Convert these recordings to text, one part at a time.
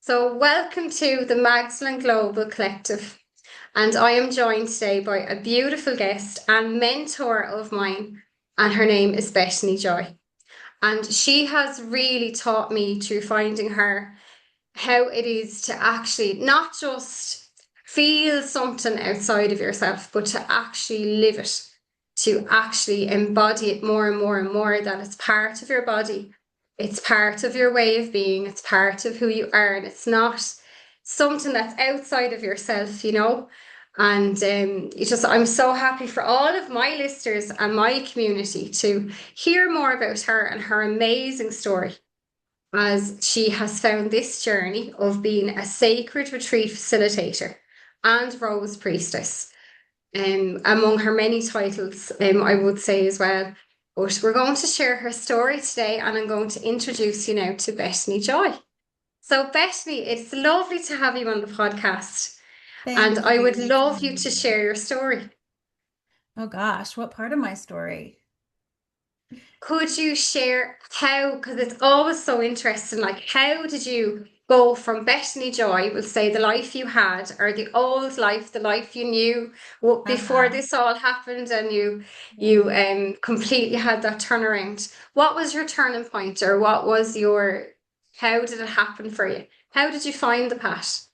So, welcome to the Magdalene Global Collective. And I am joined today by a beautiful guest and mentor of mine, and her name is Bethany Joy. And she has really taught me through finding her how it is to actually not just feel something outside of yourself, but to actually live it, to actually embody it more and more and more, that it's part of your body, it's part of your way of being, it's part of who you are, and it's not something that's outside of yourself. And I'm so happy for all of my listeners and my community to hear more about her and her amazing story, as she has found this journey of being a sacred retreat facilitator and rose priestess, among her many titles, I would say as well. But we're going to share her story today, and I'm going to introduce you now to Bethany Joy. So, Bethany, it's lovely to have you on the podcast, and Thank I you. would Nice love you meeting to you. share your story. Oh gosh, what part of my story? Could you share how, because it's always so interesting, like how did you go from Bethany Joy, we'll say the life you had, or the old life, the life you knew before Uh-huh. this all happened, and you Yeah. you completely had that turnaround. What was your turning point, or what was your, how did it happen for you? How did you find the path?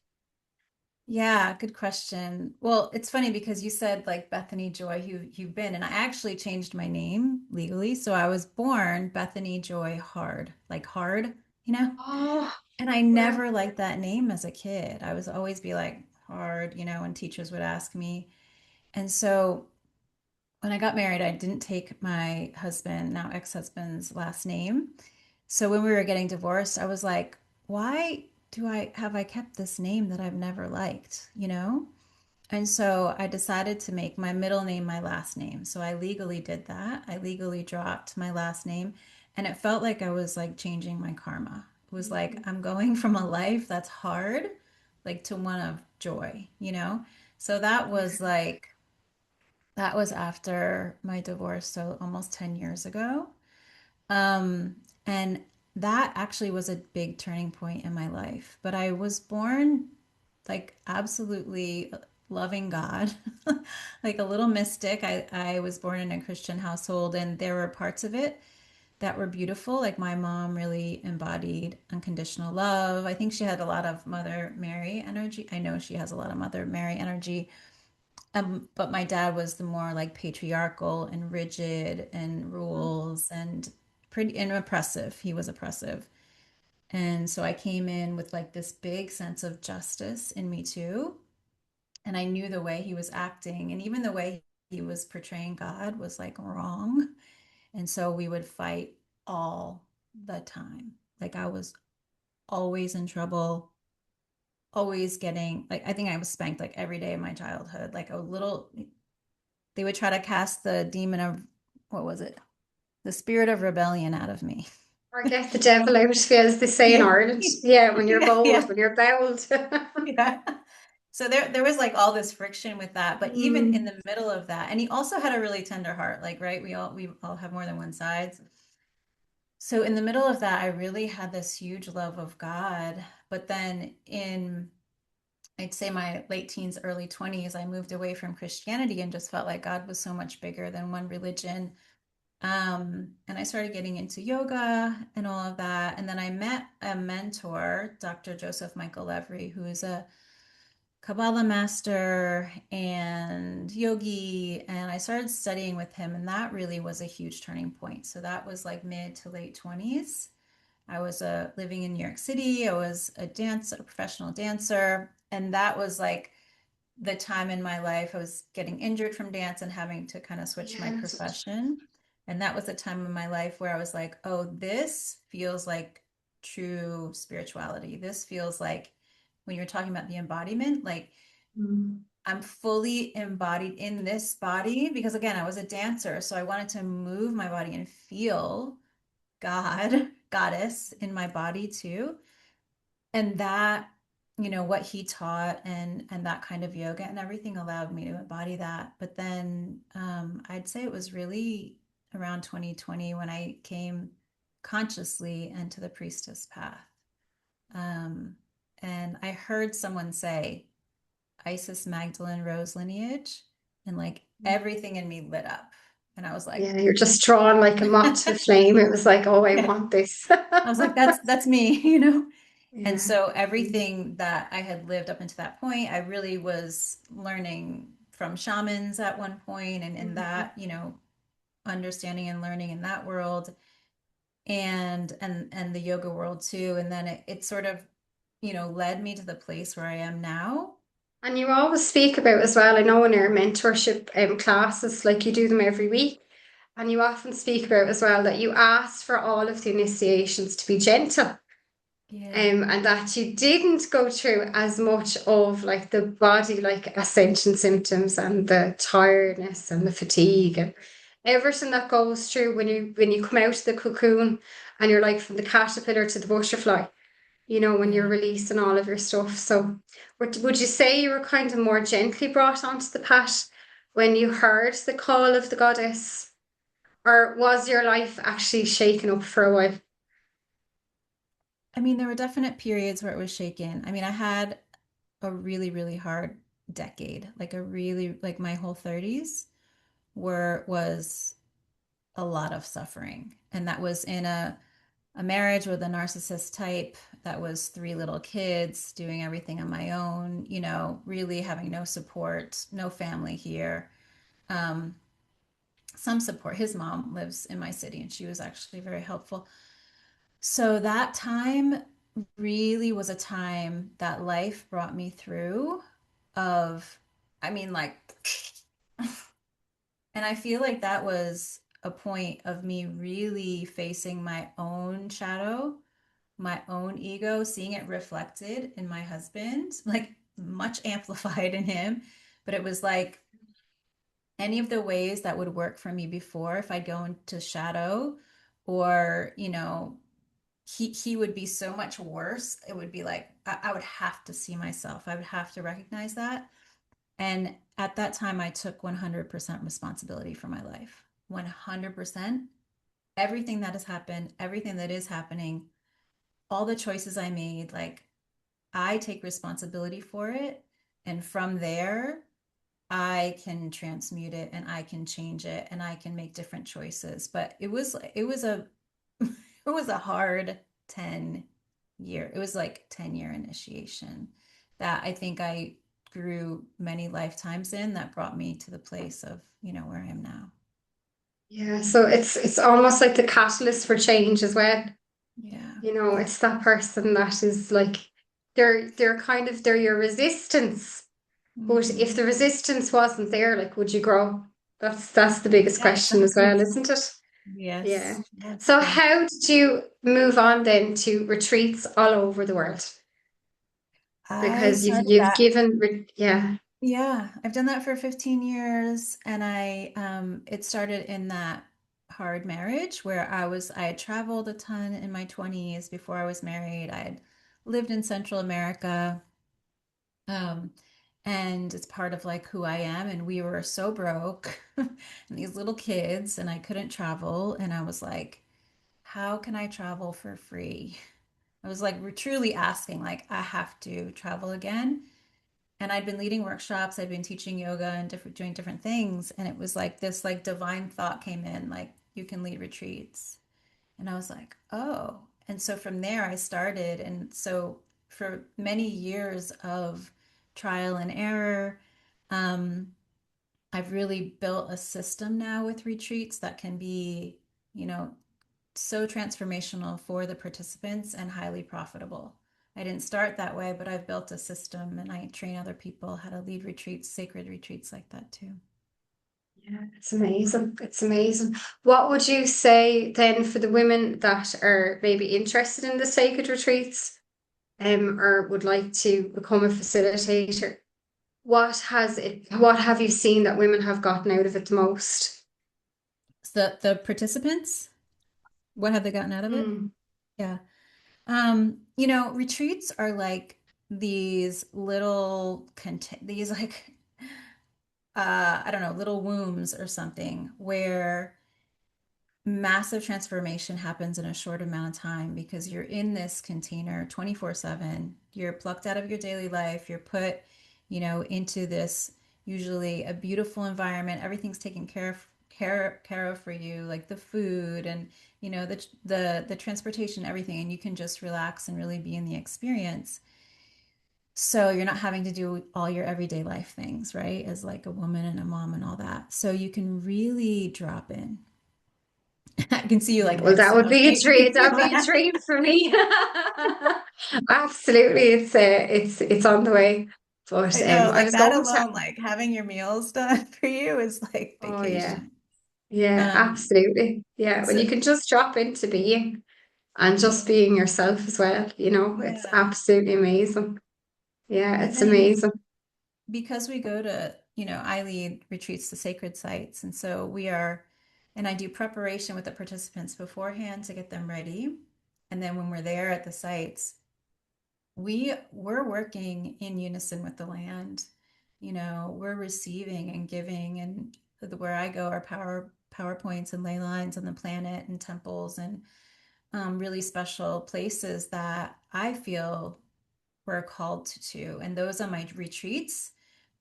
Yeah, good question. Well, it's funny because you said like Bethany Joy, you've been, and I actually changed my name legally. So I was born Bethany Joy Hard, like hard, you know? Oh, And I wow. never liked that name as a kid. I was always be like hard, when teachers would ask me. And so when I got married, I didn't take my husband, now ex-husband's last name. So when we were getting divorced, I was like, why do I kept this name that I've never liked, you know? And so I decided to make my middle name my last name. So I legally did that. I legally dropped my last name, and it felt like I was like changing my karma. It was like I'm going from a life that's hard like to one of joy, you know? So that was after my divorce, so almost 10 years ago. And that actually was a big turning point in my life. But I was born like absolutely loving God, like a little mystic. I was born in a Christian household, and there were parts of it that were beautiful. Like my mom really embodied unconditional love. I think she had a lot of Mother Mary energy. I know she has a lot of Mother Mary energy. But my dad was the more like patriarchal and rigid and rules and pretty and oppressive. He was oppressive. And so I came in with like this big sense of justice in me too. And I knew the way he was acting and even the way he was portraying God was like wrong. And so we would fight all the time. Like I was always in trouble, always getting like I think I was spanked like every day of my childhood. Like a little they would try to cast the demon of what was it? The spirit of rebellion out of me. Or get the devil out of you, as they say in Yeah. Ireland. Yeah, when you're Yeah, bold, yeah, when you're bowled. yeah. So there was like all this friction with that, but even in Mm, the middle of that, and he also had a really tender heart, like right, we all have more than one side. So in the middle of that, I really had this huge love of God, but then in I'd say my late teens, early 20s, I moved away from Christianity and just felt like God was so much bigger than one religion. And I started getting into yoga and all of that. And then I met a mentor, Dr. Joseph Michael Levry, who is a Kabbalah master and yogi. And I started studying with him, and that really was a huge turning point. So that was like mid to late 20s. I was living in New York City. I was a dancer, a professional dancer. And that was like the time in my life I was getting injured from dance and having to kind of switch my yeah. profession. And that was the time in my life where I was like, oh, this feels like true spirituality. This feels like when you're talking about the embodiment, like Mm, I'm fully embodied in this body because again, I was a dancer. So I wanted to move my body and feel God, goddess in my body too. And that, what he taught and that kind of yoga and everything allowed me to embody that. But then I'd say it was really around 2020 when I came consciously into the priestess path. Um, and I heard someone say Isis Magdalene Rose lineage, and like everything in me lit up. And I was like, Yeah, you're just drawn like a moth to the flame. It was like, oh, I yeah. want this. I was like, that's me, you know? And Yeah. so everything that I had lived up until that point, I really was learning from shamans at one point and in Mhm. that, understanding and learning in that world and the yoga world too. And then it sort of, led me to the place where I am now. And you always speak about as well, I know in your mentorship classes, like you do them every week, and you often speak about as well that you ask for all of the initiations to be gentle. Yeah. And that you didn't go through as much of like the body like ascension symptoms and the tiredness and the fatigue and everything that goes through when you come out of the cocoon and you're like from the caterpillar to the butterfly, when you're Yeah. releasing all of your stuff. So would you say you were kind of more gently brought onto the path when you heard the call of the goddess? Or was your life actually shaken up for a while? I mean, there were definite periods where it was shaken. I mean, I had a really, really hard decade, like a really, like my whole 30s was a lot of suffering. And that was in a marriage with a narcissist type that was three little kids, doing everything on my own, really having no support, no family here. Um, some support. His mom lives in my city and she was actually very helpful. So that time really was a time that life brought me through of, I mean, like, and I feel like that was a point of me really facing my own shadow, my own ego, seeing it reflected in my husband, like much amplified in him. But it was like any of the ways that would work for me before, if I go into shadow or, he would be so much worse. It would be like I would have to see myself. I would have to recognize that. And at that time, I took 100% responsibility for my life. 100%. Everything that has happened, everything that is happening, all the choices I made, like I take responsibility for it. And from there, I can transmute it and I can change it and I can make different choices. But it was a it was a hard 10 year. It was like 10-year initiation that I think I grew many lifetimes in that brought me to the place of, where I am now. Yeah, so it's almost like the catalyst for change as well. Yeah. It's that person that is like they're your resistance. But if Hmm. the resistance wasn't there, like would you grow? That's the biggest Yeah, question as well, exactly. isn't it? Yeah. Yes. Yes. So Yes. how did you move on then to retreats all over the world? I Because you've started you've that. given yeah. Yeah, I've done that for 15 years and it started in that hard marriage where I had traveled a ton in my 20s before I was married. I had lived in Central America. Um, and it's part of like who I am. And we were so broke and these little kids, and I couldn't travel. And I was like, how can I travel for free? I was like, we're truly asking, like, I have to travel again. And I'd been leading workshops, I'd been teaching yoga and doing different things. And it was like this like divine thought came in, like, you can lead retreats. And I was like, oh. And so from there I started. And so for many years of trial and error, um, I've really built a system now with retreats that can be, you know, so transformational for the participants and highly profitable. I didn't start that way, but I've built a system and I train other people how to lead retreats, sacred retreats like that too. Yeah, it's amazing. It's amazing. What would you say then for the women that are maybe interested in the sacred retreats, or would like to become a facilitator? What have you seen that women have gotten out of it the most? So the participants, what have they gotten out of it? Mm. Yeah. Retreats are like these little these like I don't know, little wombs or something where massive transformation happens in a short amount of time because you're in this container 24/7. You're plucked out of your daily life. You're put, into this usually a beautiful environment. Everything's taken care of for you, like the food and the transportation, everything, and you can just relax and really be in the experience. So you're not having to do all your everyday life things, right? As like a woman and a mom and all that. So you can really drop in. I can see you Yeah, like, well, that yes, would be a make me dream. That feel would be a that. dream for me. Absolutely, it's on the way. But I know, I like was that going to. alone, like having your meals done for you is like Oh yeah, vacation. yeah, Um, absolutely. Yeah, when so you can just drop into being and just totally. being yourself as well, it's Yeah. absolutely amazing. Yeah, And it's then amazing. because we go to, I lead retreats to sacred sites. And so and I do preparation with the participants beforehand to get them ready. And then when we're there at the sites, we're working in unison with the land. We're receiving and giving, and where I go are powerpoints and ley lines on the planet and temples and really special places that I feel we're called to. And those on my retreats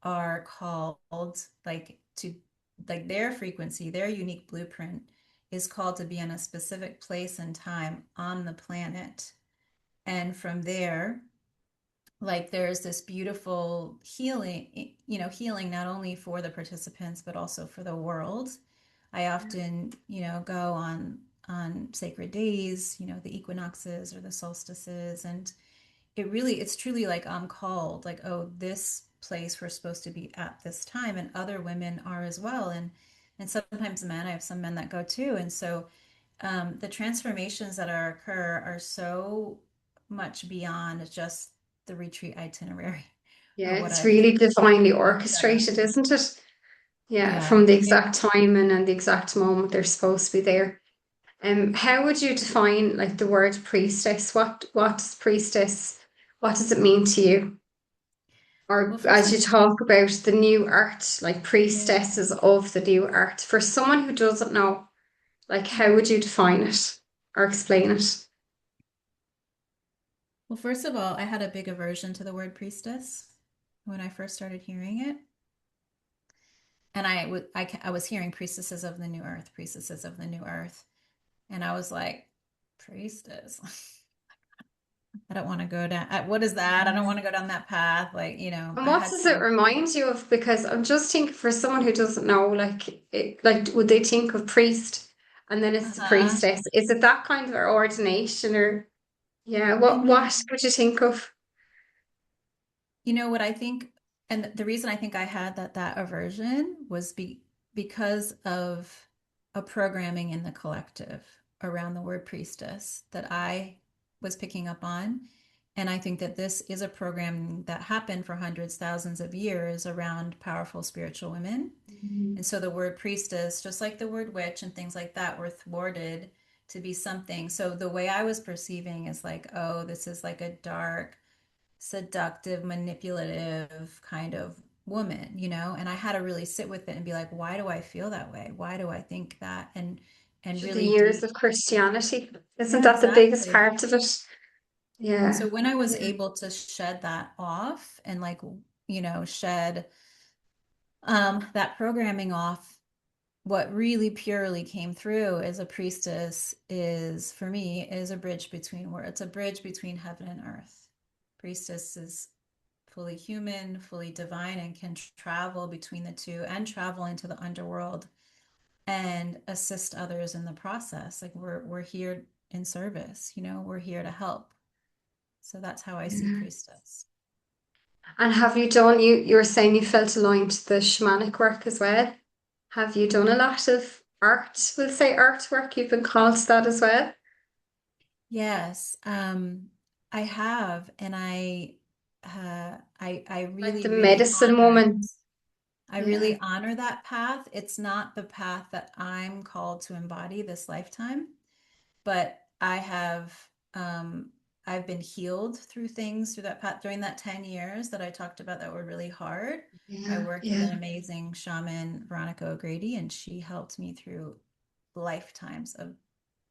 are called like their frequency, their unique blueprint is called to be in a specific place and time on the planet. And from there, like there's this beautiful healing not only for the participants but also for the world. I often go on sacred days, the equinoxes or the solstices, and it's truly like I'm called, like, oh, this place we're supposed to be at this time, and other women are as well, and sometimes men. I have some men that go too, and so the transformations that occur are so much beyond just the retreat itinerary or Yeah, what it's I've really divinely set up. orchestrated, isn't it? Yeah, Yeah, from the exact timing and the exact moment they're supposed to be there. How would you define like the word priestess? What does priestess, what does it mean to you? well, Or first as and you talk about the new art, like yeah. priestesses of the new art, for someone who doesn't know, like how would you define it or explain it? Well, first of all, I had a big aversion to the word priestess when I first started hearing it. And I was hearing priestesses of the new earth, priestesses of the new earth. And I was like, priestess. I don't want to go down. What is that? I don't want to go down that path. Like, And I what had does it some, remind you of? Because I'm just thinking for someone who doesn't know, like would they think of priest and then it's the uh-huh. priestess? Is it that kind of ordination or yeah? I What mean, would you think of? what I think, and the reason I think I had that aversion was because of a programming in the collective around the word priestess that I was picking up on. And I think that this is a program that happened for hundreds, thousands of years around powerful spiritual women. Mhm. And so the word priestess, just like the word witch and things like that, were thwarted to be something. So the way I was perceiving is like, oh, this is like a dark, seductive, manipulative kind of woman, and I had to really sit with it and be like, why do I feel that way? Why do I think that? And To the really years deep. of Christianity. Isn't Yeah, that the biggest exactly. part of it? Yeah. So when I was Yeah. able to shed that off and like, shed that programming off, what really purely came through as a priestess is for me is a bridge between where it's a bridge between heaven and earth. Priestess is fully human, fully divine, and can travel between the two and travel into the underworld and assist others in the process. Like we're here in service, we're here to help. So that's how I see Yeah. priestess. And have you done you were saying you felt aligned to the shamanic work as well? Have you done a lot of art? We'll say artwork. You've been called to that as well. Yes, I have, and I Like the really, really medicine honor it. woman. I Yeah. really honor that path. It's not the path that I'm called to embody this lifetime, but um I've been healed through things through that path during that 10 years that I talked about that were really hard. I Yeah. worked with Yeah. an amazing shaman, Veronica O'Grady, and she helped me through lifetimes of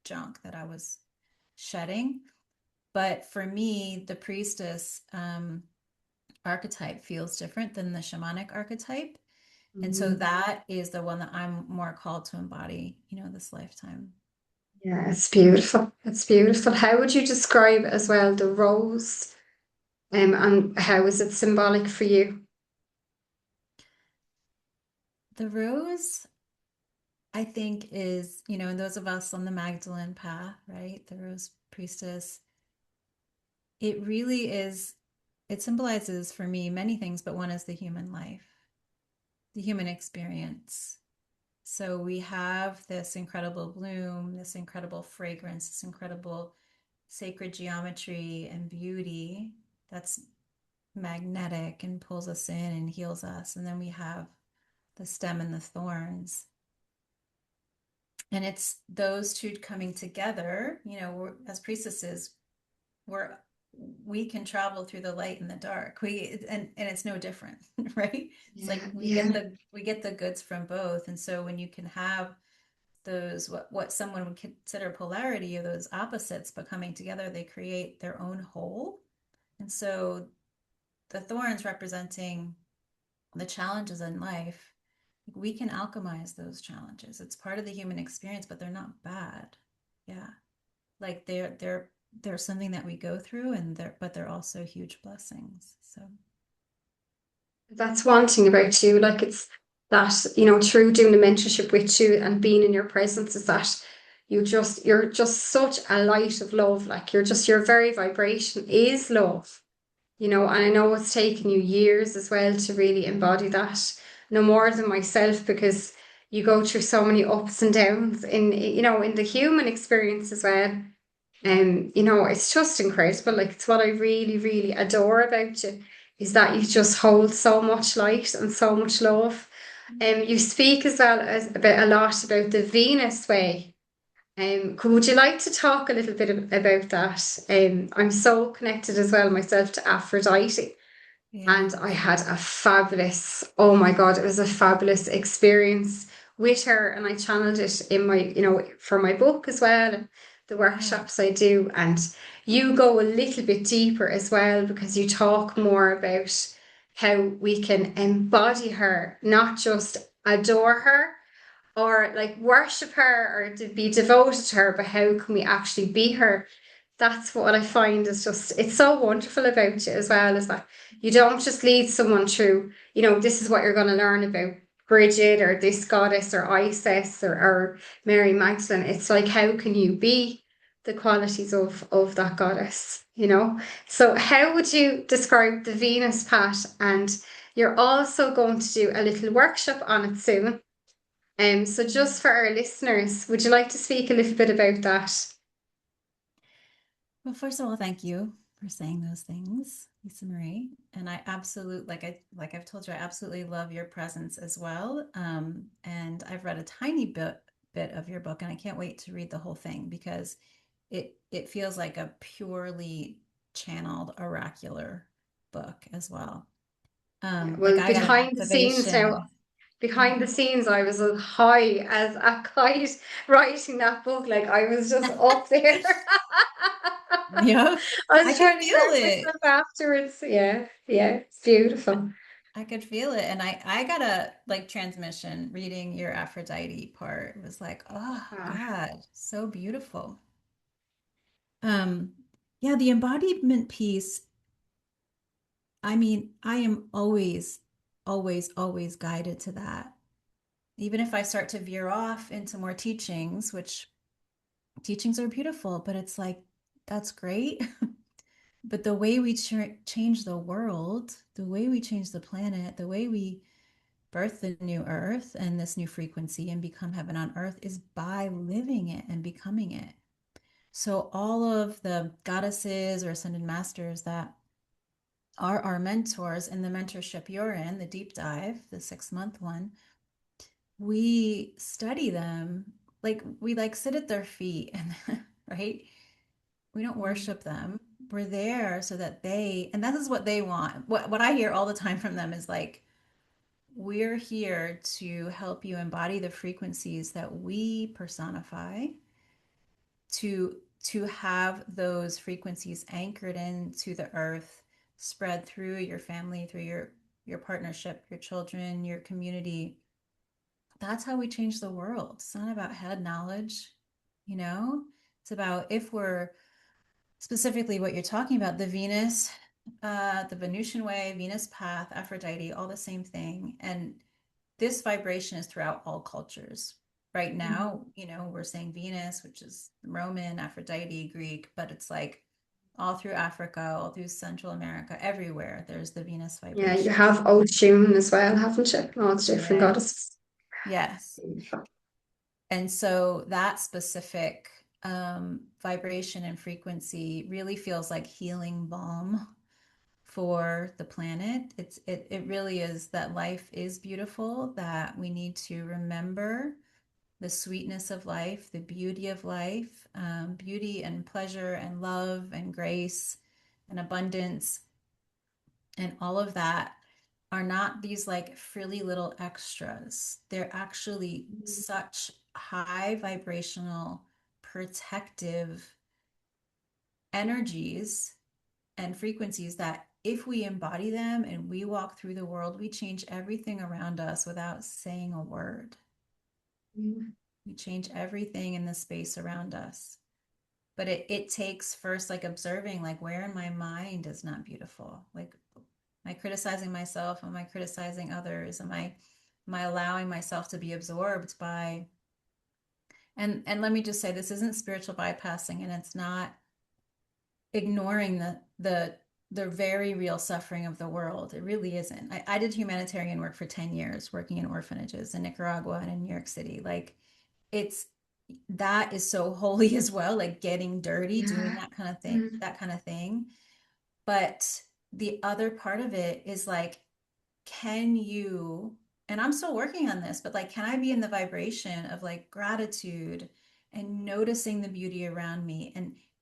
junk that I was shedding. But for me, the priestess archetype feels different than the shamanic archetype. And so Mhm. that is the one that I'm more called to embody, this lifetime. Yeah, it's beautiful. It's beautiful. How would you describe as well the rose, and how is it symbolic for you? The rose, I think, is, and those of us on the Magdalene path, right? The rose priestess, it really is, it symbolizes for me many things, but one is the human life, the human experience. So we have this incredible bloom, this incredible fragrance, this incredible sacred geometry and beauty that's magnetic and pulls us in and heals us. And then we have the stem and the thorns. And it's those two coming together, as priestesses, we're we can travel through the light and the dark. And it's no different, right? It's like Yeah, yeah. we get the goods from both. And so when you can have those what someone would consider polarity or those opposites, but coming together, they create their own whole. And so the thorns representing the challenges in life, we can alchemize those challenges. It's part of the human experience, but they're not bad. Yeah. Like they're something that we go through, but they're also huge blessings. So That's one thing about you. Like it's that, through doing the mentorship with you and being in your presence is that you're just such a light of love. Like your very vibration is love. And I know it's taken you years as well to really embody that, no more than myself, because you go through so many ups and downs in the human experience as well. It's just incredible. Like it's what I really, really adore about you is that you just hold so much light and so much love. You speak as well as about a lot about the Venus way. Would you like to talk a little bit about that? I'm so connected as well myself to Aphrodite. And yeah, I had a fabulous, oh my God, it was a fabulous experience with her. And I channeled it in for my book as well, and the yeah, workshops I do. And you go a little bit deeper as well because you talk more about how we can embody her, not just adore her or like worship her or to be devoted to her, but how can we actually be her? That's what I find is just, it's so wonderful about you as well, is that you don't just lead someone through, this is what you're going to learn about Bridget or this goddess or Isis or Mary Magdalene. It's like, how can you be the qualities of that goddess? So how would you describe the Venus path? And you're also going to do a little workshop on it soon. So yeah. just for our listeners, would you like to speak a little bit about that? Well, first of all, thank you for saying those things, lisamarie. And I absolutely, like I've told you, I absolutely love your presence as well. And I've read a tiny bit of your book, and I can't wait to read the whole thing because it feels like a purely channeled oracular book as well. Yeah, Like well, I got an behind the scenes now, activation. behind Yeah. the scenes, I was as high as a kite writing that book. Like I was just up there. Yeah, I I was could trying to feel catch it. myself afterwards. Yeah, yeah, it's beautiful. I could feel it. And I got a like transmission reading your Aphrodite part. It was like, oh Ah, God, so beautiful. Um, yeah, the embodiment piece, I mean, I am always, always, always guided to that. Even if I start to veer off into more teachings, which teachings are beautiful, but it's like, that's great. But the way we change the world, the way we change the planet, the way we birth the new earth and this new frequency and become heaven on earth is by living it and becoming it. So, all of the goddesses or ascended masters that are our mentors in the mentorship you're in, the deep dive, the 6 month one, we study them like we like sit at their feet and right, we don't worship them, we're there so that and that is what they want. What I hear all the time from them is like, we're here to help you embody the frequencies that we personify, to have those frequencies anchored into the earth, spread through your family, through your partnership, your children, your community. That's how we change the world. It's not about head knowledge, you know? It's about, if we're specifically what you're talking about, the Venus, the Venusian way, Venus path, Aphrodite, all the same thing. And this vibration is throughout all cultures. Right Mhm. now, we're saying Venus, which is Roman, Aphrodite, Greek, but it's like all through Africa, all through Central America, everywhere, there's the Venus Yeah, you vibration. have Oshun as well, haven't you? All the different Yes. goddesses. Yes. And so that specific vibration and frequency really feels like healing balm for the planet. It really is that life is beautiful, that we need to remember the sweetness of life, the beauty of life, beauty and pleasure and love and grace and abundance and all of that are not these like frilly little extras. They're actually such high vibrational, protective energies and frequencies that if we embody them and we walk through the world, we change everything around us without saying a word. Mhm. We change everything in the space around us. But it takes first like observing, like, where in my mind is not beautiful? Like, am I criticizing myself? Am I criticizing others? Am I allowing myself to be absorbed by, and let me just say, this isn't spiritual bypassing, and it's not ignoring the very real suffering of the world. It really isn't. I did humanitarian work for 10 years, working in orphanages in Nicaragua and in New York City. Like, it's that is so holy as well, like getting dirty, doing Yeah. that kind of thing, Mm. that kind of thing. But the other part of it is like, can you, and I'm still working on this, but like, can I be in the vibration of like gratitude and noticing the beauty around me,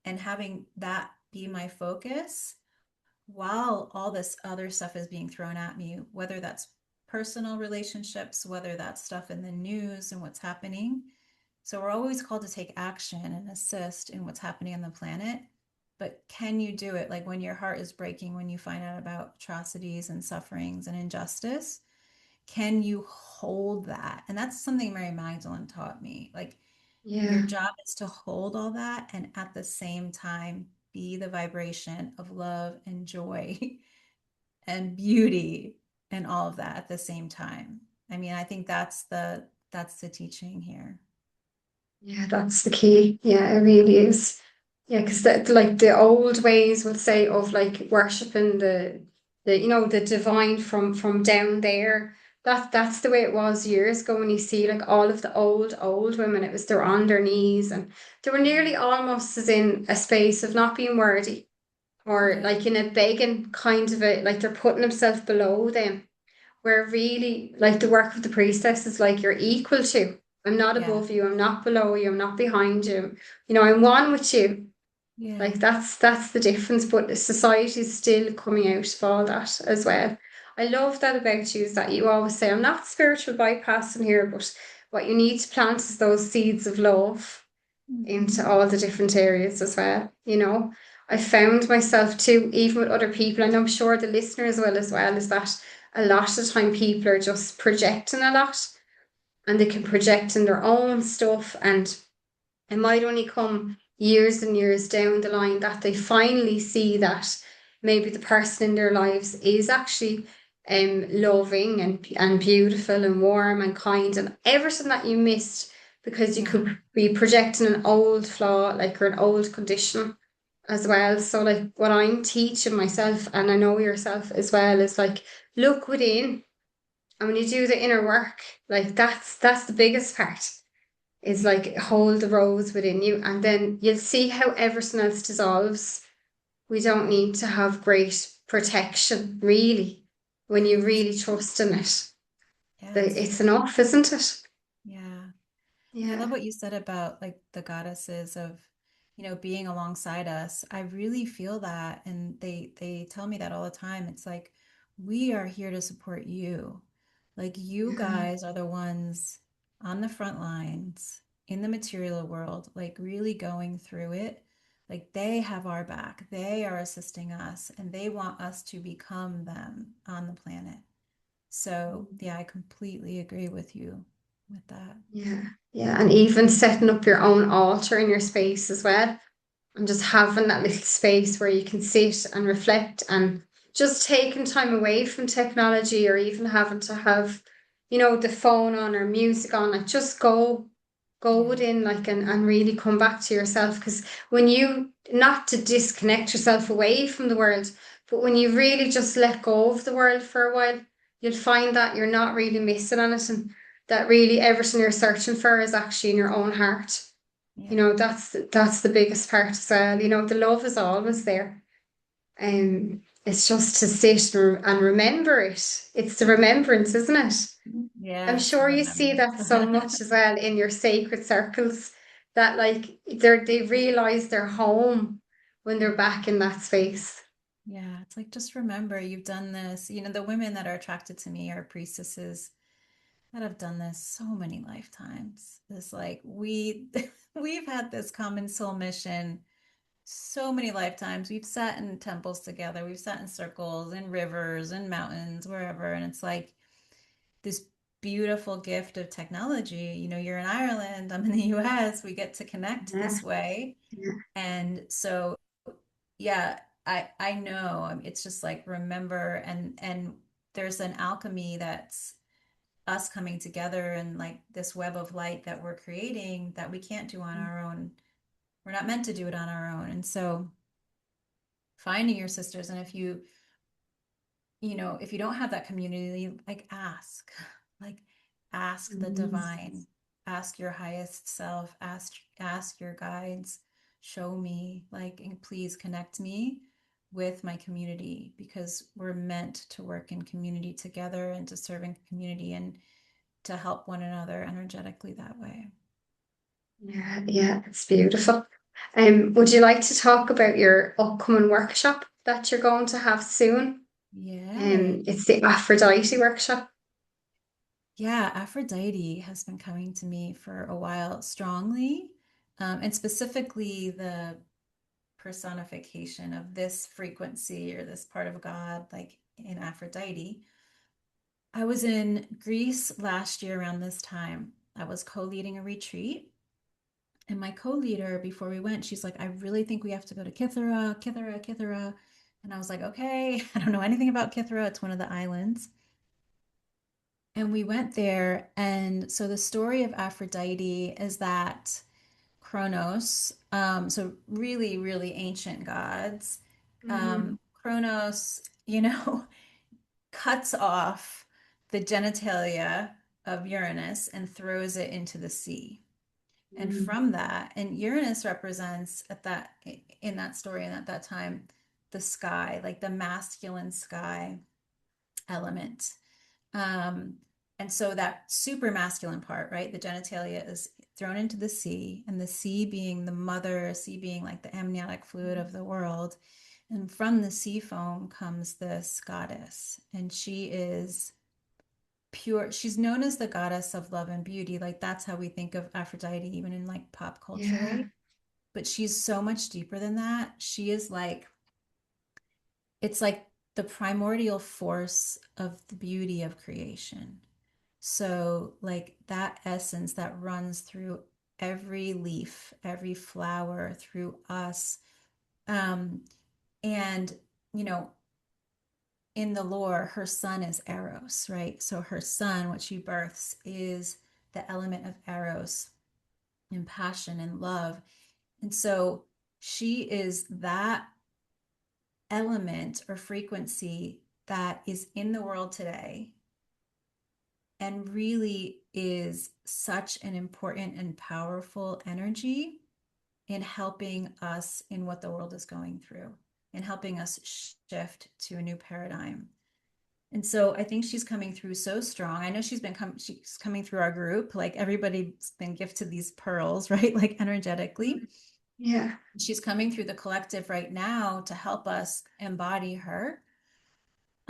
and having that be my focus while all this other stuff is being thrown at me, whether that's personal relationships, whether that's stuff in the news and what's happening. So we're always called to take action and assist in what's happening on the planet. But can you do it? Like, when your heart is breaking, when you find out about atrocities and sufferings and injustice, can you hold that? And that's something Mary Magdalene taught me. Like, your Yeah. job is to hold all that and at the same time be the vibration of love and joy and beauty and all of that at the same time. I mean, I think that's the teaching here. Yeah, that's the key. Yeah, it really is. Yeah, because that like the old ways would say of like worshiping the divine from down there. That's the way it was years ago when you see like all of the old women, it was they're on their knees and they were nearly almost as in a space of not being worthy or Yeah. like in a begging kind of a like they're putting themselves below them. Where really like the work of the priestess is like you're equal to. I'm not Yeah. above you, I'm not below you, I'm not behind you. You know, I'm one with you. Like Yeah. that's the difference, but society's still coming out of all that as well. I love that about you is that you always say, I'm not spiritual bypassing here, but what you need to plant is those seeds of love into Mhm. all the different areas as well. You know, I found myself too, even with other people, and I'm sure the listener as well, is that a lot of the time people are just projecting a lot and they can project in their own stuff and it might only come years and years down the line that they finally see that maybe the person in their lives is actually loving and beautiful and warm and kind and everything that you missed because you Yeah. could be projecting an old flaw like or an old condition as well. So like what I'm teaching myself and I know yourself as well is like look within and when you do the inner work like that's the biggest part is like hold the rose within you and then you'll see how everything else dissolves. We don't need to have great protection, really, when you really trust in it. Yeah, it's It's true. enough, isn't it? Yeah. And I love Yeah. what you said about like the goddesses of, being alongside us. I really feel that. And they tell me that all the time. It's like, we are here to support you. Like you Yeah. guys are the ones on the front lines in the material world, like really going through it. Like they have our back, they are assisting us, and they want us to become them on the planet. So, yeah, I completely agree with you with that. Yeah. Yeah. And even setting up your own altar in your space as well. And just having that little space where you can sit and reflect and just taking time away from technology or even having to have, the phone on or music on, like just go Yeah. within like and really come back to yourself. Because when you not to disconnect yourself away from the world, but when you really just let go of the world for a while, you'll find that you're not really missing anything, that really everything you're searching for is actually in your own heart. Yeah. That's the biggest part as well. The love is always there. It's just to sit and remember it. It's the remembrance, isn't it? I'm Yes, the sure you see remembrance. that so much as well in your sacred circles that like they realize they're home when they're Yeah. back in that space. Yeah. It's like, just remember you've done this. The women that are attracted to me are priestesses that have done this so many lifetimes. It's like we've had this common soul mission so many lifetimes. We've sat in temples together, we've sat in circles, in rivers, in mountains, wherever. And it's like this beautiful gift of technology. You're in Ireland, I'm in the US, we get to connect Yeah, this way. yeah, And so, yeah, I know. It's just like, remember, and there's an alchemy that's us coming together and like this web of light that we're creating that we can't do on our own. We're not meant to do it on our own. And so finding your sisters, and if you don't have that community, like like ask the mm, divine, ask your highest self, ask your guides, show me, like, and please connect me with my community, because we're meant to work in community together and to serve in community and to help one another energetically that way. yeah, yeah. It's beautiful. Would you like to talk about your upcoming workshop that you're going to have soon? Yeah. It's the Aphrodite workshop. Yeah, Aphrodite has been coming to me for a while strongly, and specifically the personification of this frequency or this part of God, like in Aphrodite. I was in Greece last year around this time. I was co-leading a retreat, and my co-leader, before we went, she's like, I really think we have to go to Kythera, Kythera, Kythera. And I was like, okay, I don't know anything about Kythera. It's one of the islands. And we went there. And so the story of Aphrodite is that Kronos, so really, really ancient gods, Mm-hmm. Kronos, cuts off the genitalia of Uranus and throws it into the sea. And from that, and Uranus represents in that story and at that time, the sky, like the masculine sky element. Um, and so that super masculine part, right? The genitalia is thrown into the sea, and the sea being the mother, sea being like the amniotic fluid of the world. And from the sea foam comes this goddess, and she is pure. She's known as the goddess of love and beauty. Like that's how we think of Aphrodite, even in like pop culture, Yeah, right? But she's so much deeper than that. She is like, it's like the primordial force of the beauty of creation. So, like that essence that runs through every leaf, every flower, through us. Um, and, you know, in the lore, her son is Eros, right? So, her son, what she births, is the element of Eros and passion and love. And so, she is that element or frequency that is in the world today and really is such an important and powerful energy in helping us in what the world is going through and helping us shift to a new paradigm. And so I think she's coming through so strong. I know she's coming through our group. Like everybody's been gifted these pearls, right? Like energetically. yeah, She's coming through the collective right now to help us embody her.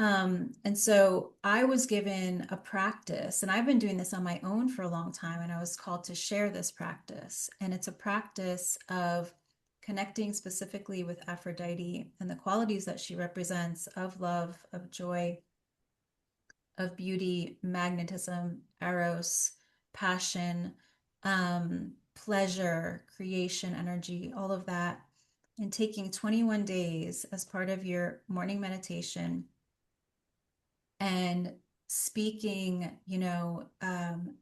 And so I was given a practice, and I've been doing this on my own for a long time, and I was called to share this practice. And it's a practice of connecting specifically with Aphrodite and the qualities that she represents of love, of joy, of beauty, magnetism, eros, passion, pleasure, creation, energy, all of that. And taking 21 days as part of your morning meditation and speaking,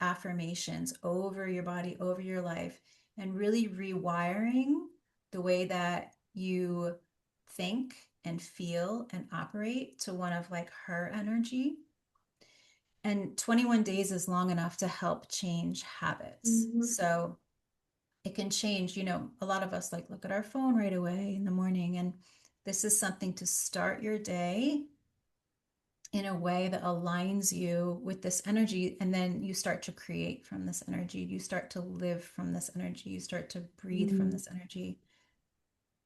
affirmations over your body, over your life, and really rewiring the way that you think and feel and operate to one of like her energy. And 21 days is long enough to help change habits. Mhm. So it can change, a lot of us like look at our phone right away in the morning. And this is something to start your day in a way that aligns you with this energy. And then you start to create from this energy. You start to live from this energy. You start to breathe from Mm. this energy.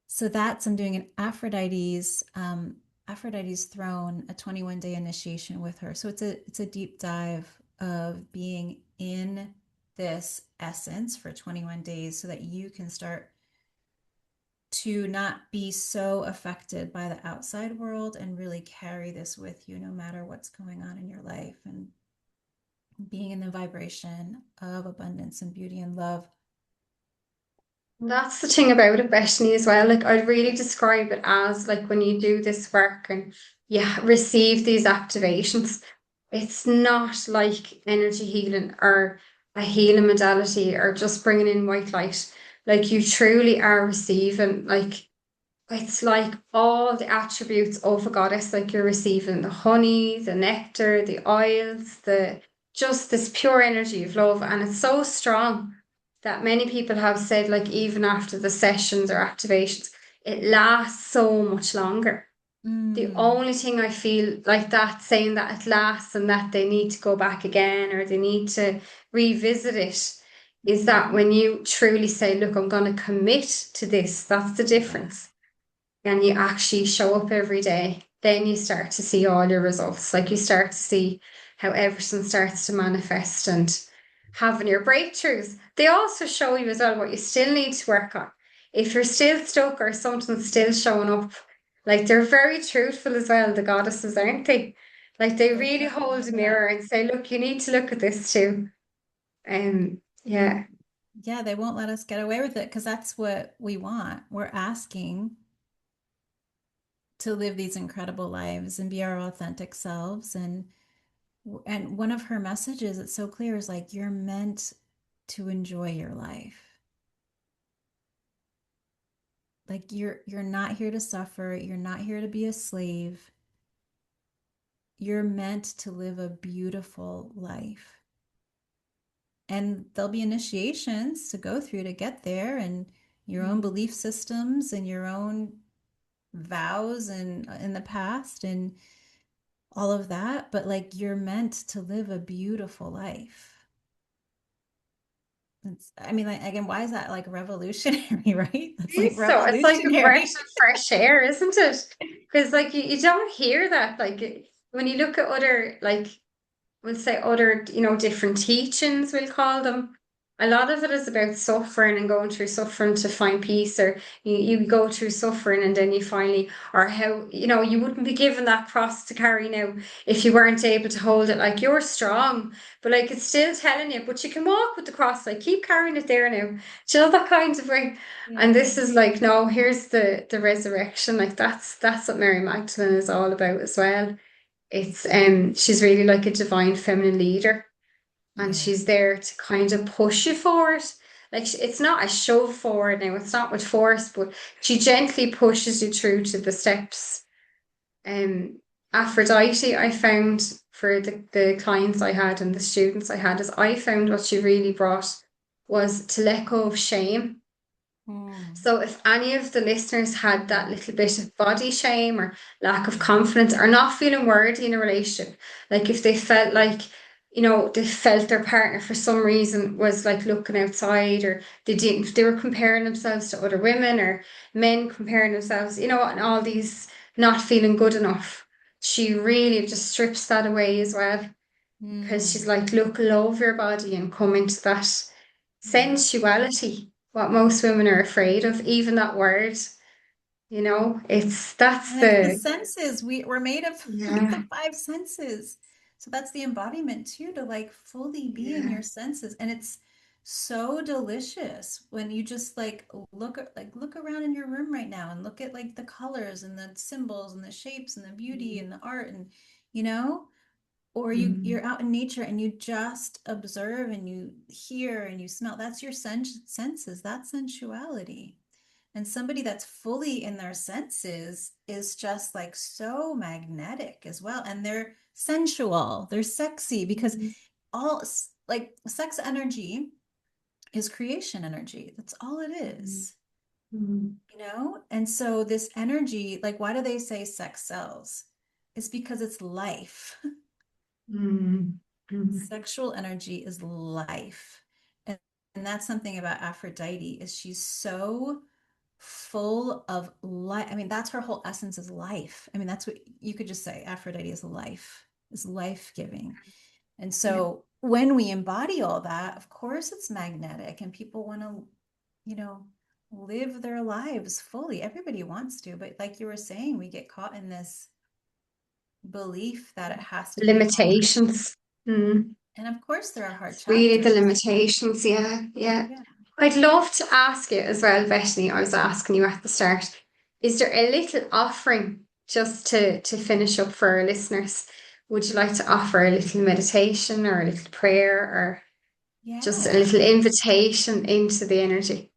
So that's, I'm doing an Aphrodite's throne, a 21-day initiation with her. So it's a deep dive of being in this essence for 21 days so that you can start to not be so affected by the outside world and really carry this with you no matter what's going on in your life, and being in the vibration of abundance and beauty and love. That's the thing about it, Bethany, as well. Like, I'd really describe it as like when you do this work and receive these activations, it's not like energy healing or a healing modality or just bringing in white light. Like, you truly are receiving, like, it's like all the attributes of a goddess. Like, you're receiving the honey, the nectar, the oils, the just this pure energy of love. And it's so strong that many people have said, like, even after the sessions or activations, it lasts so much longer. The Mm, only thing I feel like that saying that it lasts and that they need to go back again or they need to revisit it is that mhm. when you truly say, look, I'm going to commit to this, that's the Yeah. difference, and you actually show up every day, then you start to see all your results. Like, you start to see how everything starts to manifest and having your breakthroughs. They also show you as well what you still need to work on. If you're still stuck or something's still showing up, like, they're very truthful as well, the goddesses, aren't they? Like, they They really certainly hold are. a Yeah. mirror and say, look, you need to look at this too. Yeah. Yeah, they won't let us get away with it because that's what we want. We're asking to live these incredible lives and be our authentic selves. And one of her messages, it's so clear, is like you're meant to enjoy your life. Like you're not here to suffer, you're not here to be a slave. You're meant to live a beautiful life. And there'll be initiations to go through to get there, and your own belief systems and your own vows and in the past and all of that, but like you're meant to live a beautiful life. I mean, like, again, why is that like revolutionary, right? That's like So it's like a breath revolutionary. of fresh air, isn't it? Because like you don't hear that. Like, when you look at other, like, we'll say other, different teachings, we'll call them. A lot of it is about suffering and going through suffering to find peace, or you go through suffering and then you finally, or how, you wouldn't be given that cross to carry now if you weren't able to hold it. Like, you're strong, but like it's still telling you, but you can walk with the cross, like keep carrying it there now. Do you know that kind of way? And Yeah. this is like, no, here's the resurrection. Like, that's what Mary Magdalene is all about as well. It's she's really like a divine feminine leader, and Yeah. she's there to kind of push you forward. Like, it's not a shove forward now, it's not with force, but she gently pushes you through to the steps. Um Aphrodite, I found, for the clients I had and the students I had, is I found what she really brought was to let go of shame. Mm. So if any of the listeners had that Mm. little bit of body shame or lack of Yeah. confidence or not feeling worthy in a relationship, like if they felt like, they felt their partner for some reason was like looking outside, or they were comparing themselves to other women or men comparing themselves, and all these not feeling good enough. she really just strips that away as well. Because she's Mm, like, look, love your body and come into that yeah. sensuality, what most women are afraid of, even that word, that's And it's the the, senses. We're made of yeah, the five senses. So that's the embodiment too, to like fully be in yeah, your senses. And it's so delicious when you just look around in your room right now and look at like the colors and the symbols and the shapes and the beauty mm, and the art and you know, or mm, you're out in nature and you just observe and you hear and you smell. That's your senses. That's sensuality. And somebody that's fully in their senses is just like so magnetic as well. And they're sensual, they're sexy because mm, all like sex energy is creation energy. That's all it mm, is, mm, you know? And so this energy, like, why do they say sex sells? It's because it's life. mm, mm, Sexual energy is life. And, and that's something about Aphrodite is she's so full of life. I mean, that's her whole essence is life. I mean, that's what you could just say. Aphrodite is life giving. And yeah, so when we embody all that, of course it's magnetic and people want to, you know, live their lives fully. Everybody wants to, but like you were saying, we get caught in this belief that it has to be hard. limitations. Mm. And of course there are hard Really the chapters. limitations, yeah, yeah. Yeah. I'd love to ask you as well, Bethany. I was asking you at the start, is there a little offering just to finish up for our listeners? Would you like to offer a little meditation or a little prayer or just a little Yeah. invitation into the energy?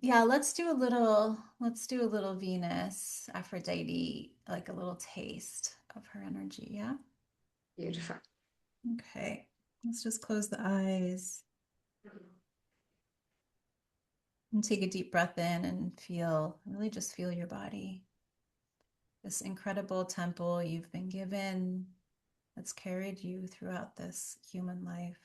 Yeah, let's do a little Venus, Aphrodite, like a little taste of her energy. Yeah. Beautiful. Okay. Let's just close the eyes and take a deep breath in and really just feel your body. This incredible temple you've been given that's carried you throughout this human life.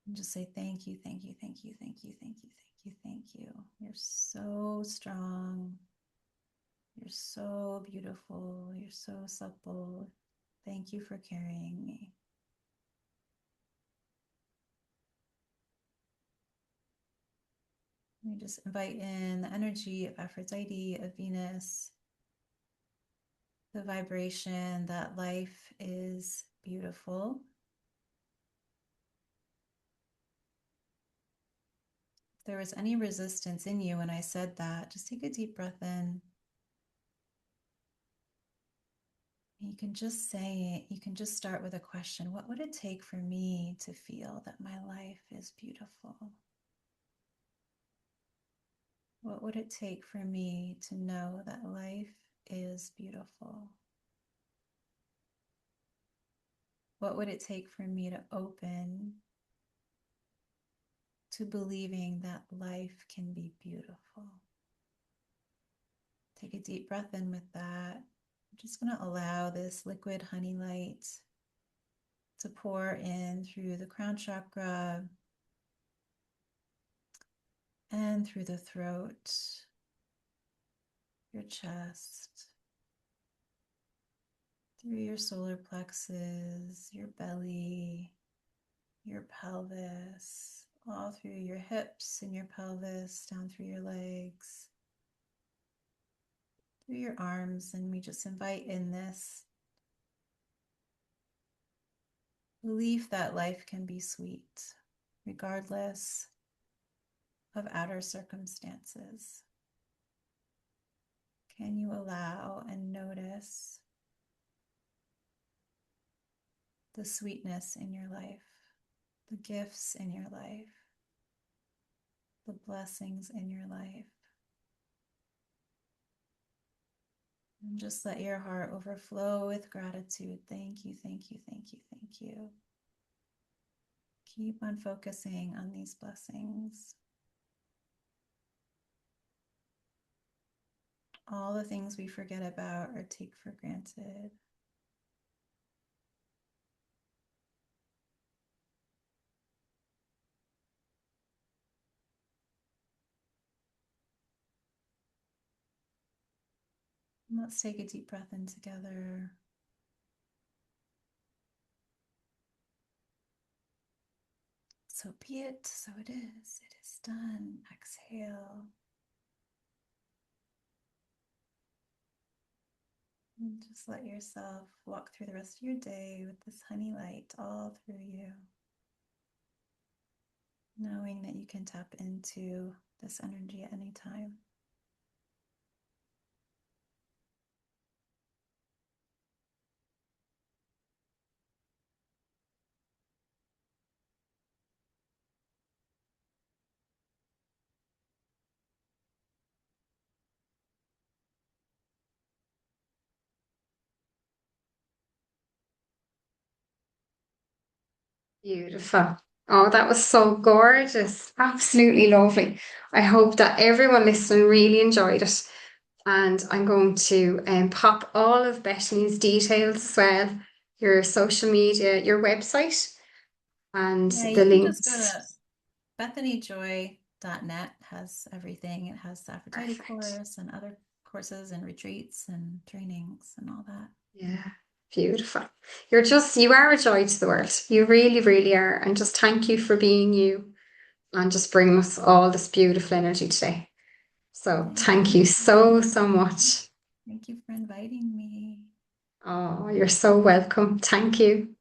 And just say thank you, thank you, thank you, thank you, thank you, thank you, thank you. You're so strong. You're so beautiful. You're so supple. Thank you for carrying me. We just invite in the energy of Aphrodite, of Venus, the vibration that life is beautiful. If there was any resistance in you when I said that, just take a deep breath in. You can just say it. You can just start with a question. What would it take for me to feel that my life is beautiful? What would it take for me to know that life is beautiful? What would it take for me to open to believing that life can be beautiful? Take a deep breath in with that. I'm just going to allow this liquid honey light to pour in through the crown chakra and through the throat, your chest, through your solar plexus, your belly, your pelvis, all through your hips and your pelvis, down through your legs, through your arms. And we just invite in this belief that life can be sweet, regardless of outer circumstances. Can you allow and notice the sweetness in your life, the gifts in your life, the blessings in your life? And just let your heart overflow with gratitude. Thank you, thank you, thank you, thank you. Keep on focusing on these blessings. All the things we forget about or take for granted. Let's take a deep breath in together. So be it, so it is. It is done. Exhale. And just let yourself walk through the rest of your day with this honey light all through you, knowing that you can tap into this energy at any time. Beautiful. Oh, that was so gorgeous. Absolutely lovely. I hope that everyone listening really enjoyed it. And I'm going to pop all of Bethany's details as well, your social media, your website, and Yeah, the you can just go links. to bethanyjoy.net, has everything. It has the Aphrodite Perfect. course and other courses and retreats and trainings and all that. Yeah, beautiful. You are a joy to the world. You really, really are. And just thank you for being you and just bringing us all this beautiful energy today. So Thank thank you you. so, so much. Thank you for inviting me. Oh, you're so welcome. Thank you.